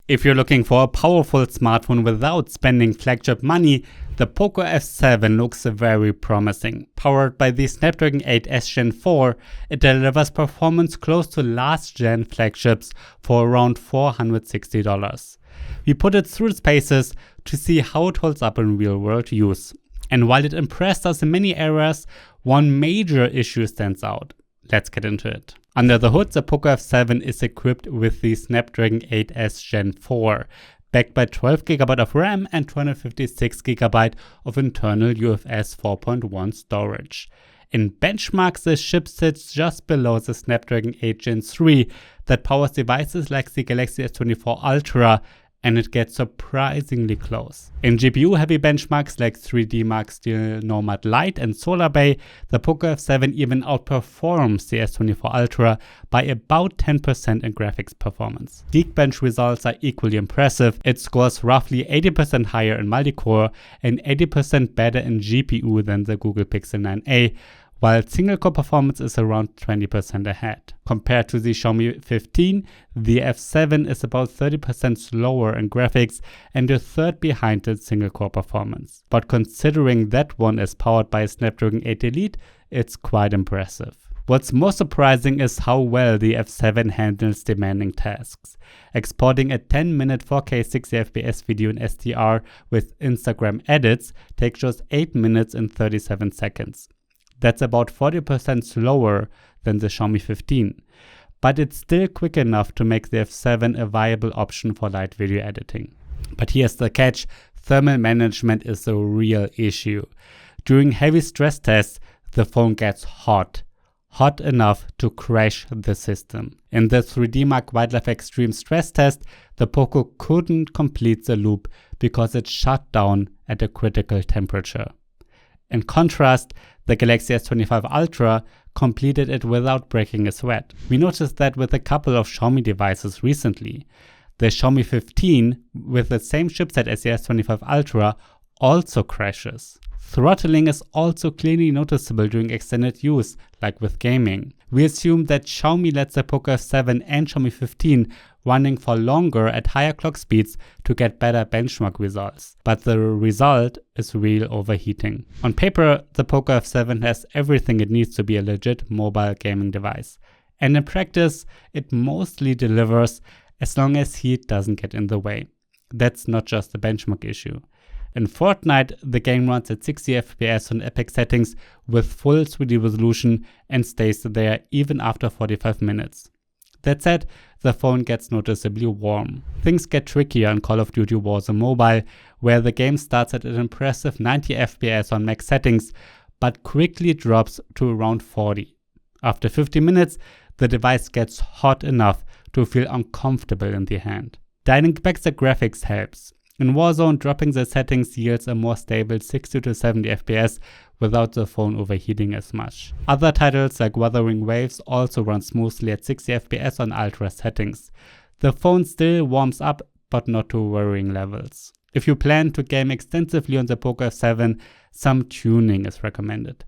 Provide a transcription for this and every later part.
If you're looking for a powerful smartphone without spending flagship money, the POCO F7 looks very promising. Powered by the Snapdragon 8S Gen 4, it delivers performance close to last gen flagships for around $460. We put it through its paces to see how it holds up in real-world use. And while it impressed us in many areas, one major issue stands out. Let's get into it. Under the hood, the POCO F7 is equipped with the Snapdragon 8S Gen 4, backed by 12GB of RAM and 256GB of internal UFS 4.1 storage. In benchmarks, the chip sits just below the Snapdragon 8 Gen 3 that powers devices like the Galaxy S24 Ultra, and it gets surprisingly close. In GPU-heavy benchmarks like 3D Mark Steel Nomad Lite and Solar Bay, the POCO F7 even outperforms the S24 Ultra by about 10% in graphics performance. Geekbench results are equally impressive. It scores roughly 80% higher in multi-core and 80% better in GPU than the Google Pixel 9a, while single-core performance is around 20% ahead. Compared to the Xiaomi 15, the F7 is about 30% slower in graphics and a third behind its single-core performance. But considering that one is powered by a Snapdragon 8 Elite, it's quite impressive. What's most surprising is how well the F7 handles demanding tasks. Exporting a 10-minute 4K 60fps video in SDR with Instagram edits takes just 8 minutes and 37 seconds. That's about 40% slower than the Xiaomi 15, but it's still quick enough to make the F7 a viable option for light video editing. But here's the catch: thermal management is a real issue. During heavy stress tests, the phone gets hot enough to crash the system. In the 3D Mark Wildlife Extreme stress test, the POCO couldn't complete the loop because it shut down at a critical temperature. In contrast, the Galaxy S25 Ultra completed it without breaking a sweat. We noticed that with a couple of Xiaomi devices recently. The Xiaomi 15, with the same chipset as the S25 Ultra, also crashes. Throttling is also clearly noticeable during extended use, like with gaming. We assume that Xiaomi lets the POCO F7 and Xiaomi 15 running for longer at higher clock speeds to get better benchmark results. But the result is real overheating. On paper, the POCO F7 has everything it needs to be a legit mobile gaming device. And in practice, it mostly delivers as long as heat doesn't get in the way. That's not just a benchmark issue. In Fortnite, the game runs at 60 FPS on epic settings with full 3D resolution and stays there even after 45 minutes. That said, the phone gets noticeably warm. Things get trickier in Call of Duty Warzone Mobile, where the game starts at an impressive 90 FPS on max settings, but quickly drops to around 40. After 50 minutes, the device gets hot enough to feel uncomfortable in the hand. Dialing back the graphics helps. In Warzone, dropping the settings yields a more stable 60 to 70 FPS without the phone overheating as much. Other titles like Wuthering Waves also run smoothly at 60 FPS on ultra settings. The phone still warms up, but not to worrying levels. If you plan to game extensively on the POCO F7, some tuning is recommended.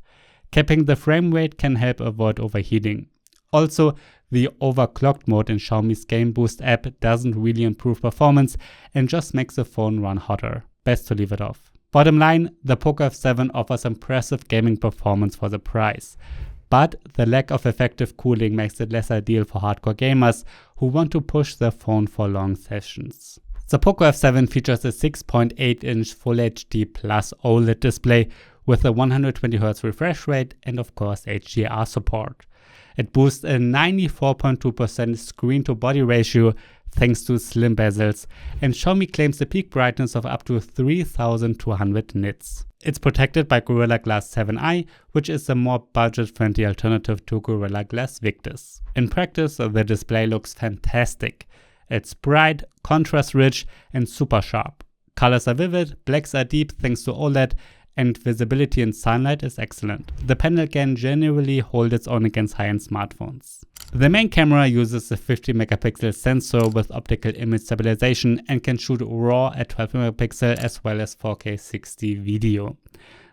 Capping the frame rate can help avoid overheating. Also, the overclocked mode in Xiaomi's Game Boost app doesn't really improve performance and just makes the phone run hotter. Best to leave it off. Bottom line, the POCO F7 offers impressive gaming performance for the price. But the lack of effective cooling makes it less ideal for hardcore gamers who want to push their phone for long sessions. The POCO F7 features a 6.8-inch Full HD Plus OLED display with a 120Hz refresh rate and of course HDR support. It boasts a 94.2% screen-to-body ratio thanks to slim bezels, and Xiaomi claims a peak brightness of up to 3200 nits. It's protected by Gorilla Glass 7i, which is a more budget-friendly alternative to Gorilla Glass Victus. In practice, the display looks fantastic. It's bright, contrast-rich, and super sharp. Colors are vivid, blacks are deep thanks to OLED, and visibility in sunlight is excellent. The panel can generally hold its own against high-end smartphones. The main camera uses a 50 megapixel sensor with optical image stabilization and can shoot RAW at 12 megapixel as well as 4K 60 video.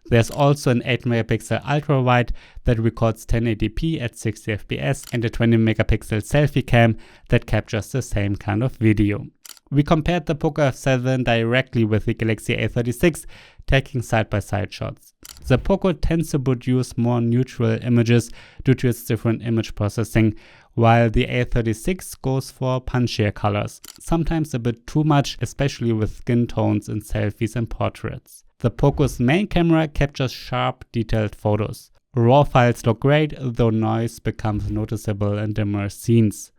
There's also an 8 megapixel ultra wide that records 1080p at 60 fps and a 20 megapixel selfie cam that captures the same kind of video. We compared the POCO F7 directly with the Galaxy A36, taking side-by-side shots. The POCO tends to produce more neutral images due to its different image processing, while the A36 goes for punchier colors, sometimes a bit too much, especially with skin tones in selfies and portraits. The POCO's main camera captures sharp, detailed photos. RAW files look great, though noise becomes noticeable in dimmer scenes.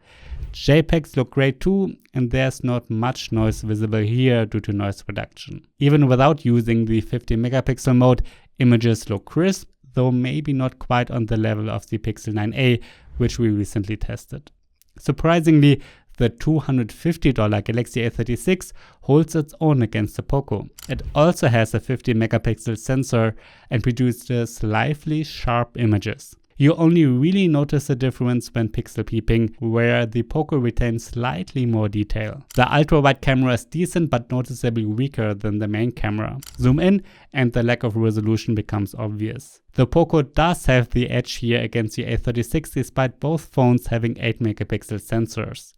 JPEGs look great too, and there's not much noise visible here due to noise reduction. Even without using the 50 megapixel mode, images look crisp, though maybe not quite on the level of the Pixel 9a, which we recently tested. Surprisingly, the $250 Galaxy A36 holds its own against the POCO. It also has a 50 megapixel sensor and produces lively, sharp images. You only really notice the difference when pixel peeping, where the POCO retains slightly more detail. The ultra-wide camera is decent but noticeably weaker than the main camera. Zoom in and the lack of resolution becomes obvious. The POCO does have the edge here against the A36 despite both phones having 8 megapixel sensors.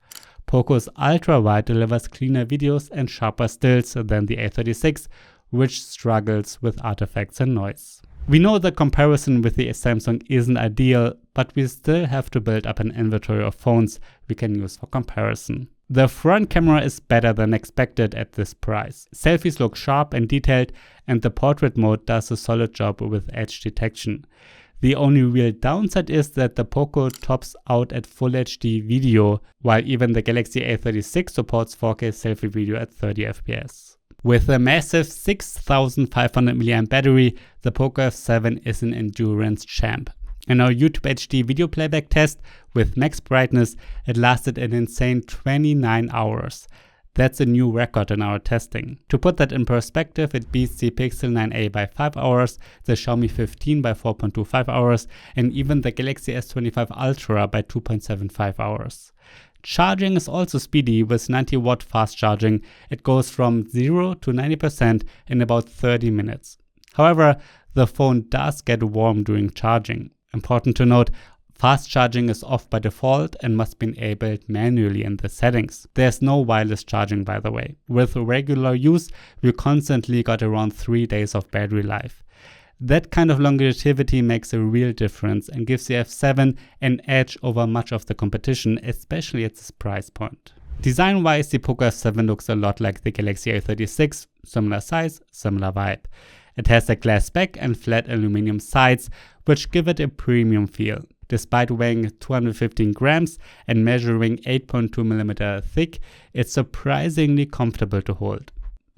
POCO's ultra-wide delivers cleaner videos and sharper stills than the A36, which struggles with artifacts and noise. We know the comparison with the Samsung isn't ideal, but we still have to build up an inventory of phones we can use for comparison. The front camera is better than expected at this price. Selfies look sharp and detailed, and the portrait mode does a solid job with edge detection. The only real downside is that the POCO tops out at Full HD video, while even the Galaxy A36 supports 4K selfie video at 30 fps. With a massive 6500 mAh battery, the POCO F7 is an endurance champ. In our YouTube HD video playback test with max brightness, it lasted an insane 29 hours. That's a new record in our testing. To put that in perspective, it beats the Pixel 9a by 5 hours, the Xiaomi 15 by 4.25 hours, and even the Galaxy S25 Ultra by 2.75 hours. Charging is also speedy with 90 watt fast charging. It goes from 0 to 90% in about 30 minutes. However, the phone does get warm during charging. Important to note, fast charging is off by default and must be enabled manually in the settings. There's no wireless charging, by the way. With regular use, we constantly got around 3 days of battery life. That kind of longevity makes a real difference and gives the F7 an edge over much of the competition, especially at this price point. Design-wise, the POCO F7 looks a lot like the Galaxy A36, similar size, similar vibe. It has a glass back and flat aluminum sides, which give it a premium feel. Despite weighing 215 grams and measuring 8.2 mm thick, it's surprisingly comfortable to hold.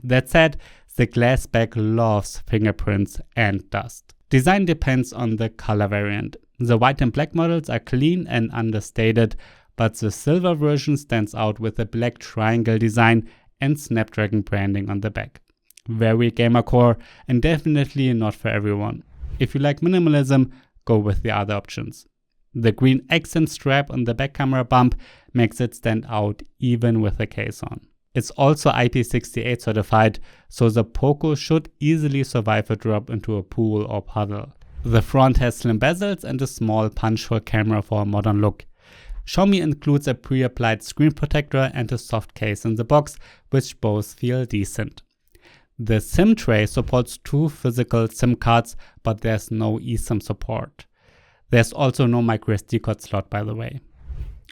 That said, the glass back loves fingerprints and dust. Design depends on the color variant. The white and black models are clean and understated, but the silver version stands out with a black triangle design and Snapdragon branding on the back. Very gamer core and definitely not for everyone. If you like minimalism, go with the other options. The green accent strap on the back camera bump makes it stand out even with the case on. It's also IP68 certified, so the POCO should easily survive a drop into a pool or puddle. The front has slim bezels and a small punch-hole camera for a modern look. Xiaomi includes a pre-applied screen protector and a soft case in the box, which both feel decent. The SIM tray supports 2 physical SIM cards, but there's no eSIM support. There's also no microSD card slot, by the way.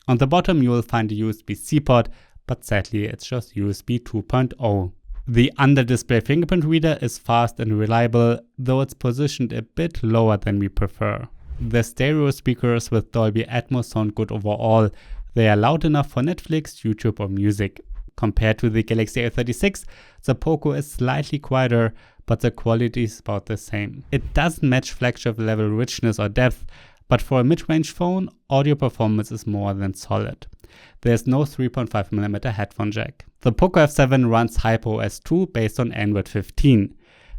On the bottom you will find a USB-C port, but sadly it's just USB 2.0. The under-display fingerprint reader is fast and reliable, though it's positioned a bit lower than we prefer. The stereo speakers with Dolby Atmos sound good overall. They are loud enough for Netflix, YouTube or music. Compared to the Galaxy A36, the POCO is slightly quieter, but the quality is about the same. It doesn't match flagship level richness or depth, but for a mid-range phone, audio performance is more than solid. There's no 3.5mm headphone jack. The POCO F7 runs HyperOS 2 based on Android 15.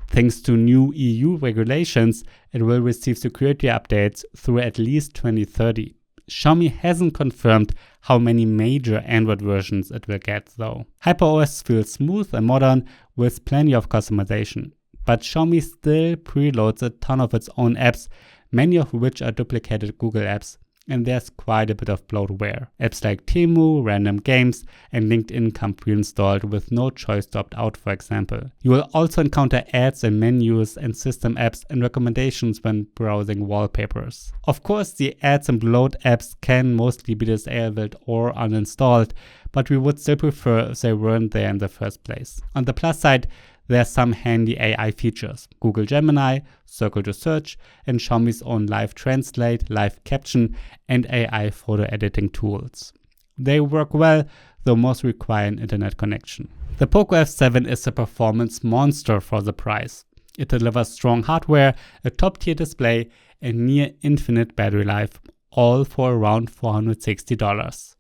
Thanks to new EU regulations, it will receive security updates through at least 2030. Xiaomi hasn't confirmed how many major Android versions it will get though. HyperOS feels smooth and modern with plenty of customization, but Xiaomi still preloads a ton of its own apps, many of which are duplicated Google apps. and there's quite a bit of bloatware. Apps like Temu, random games, and LinkedIn come pre-installed with no choice to opt out, for example. You will also encounter ads in menus and system apps and recommendations when browsing wallpapers. Of course, the ads and bloat apps can mostly be disabled or uninstalled, but we would still prefer if they weren't there in the first place. On the plus side, there are some handy AI features: Google Gemini, Circle to Search, and Xiaomi's own Live Translate, Live Caption, and AI photo editing tools. They work well, though most require an internet connection. The POCO F7 is a performance monster for the price. It delivers strong hardware, a top-tier display, and near infinite battery life, all for around $460.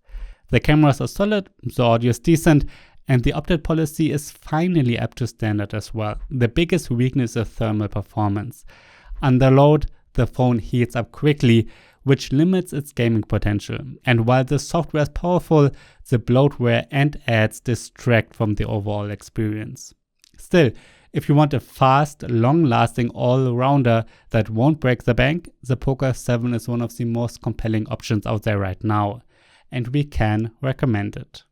The cameras are solid, the audio is decent, and the update policy is finally up to standard as well. The biggest weakness is thermal performance. Under load, the phone heats up quickly, which limits its gaming potential. And while the software is powerful, the bloatware and ads distract from the overall experience. Still, if you want a fast, long-lasting all-rounder that won't break the bank, the POCO F7 is one of the most compelling options out there right now, and we can recommend it.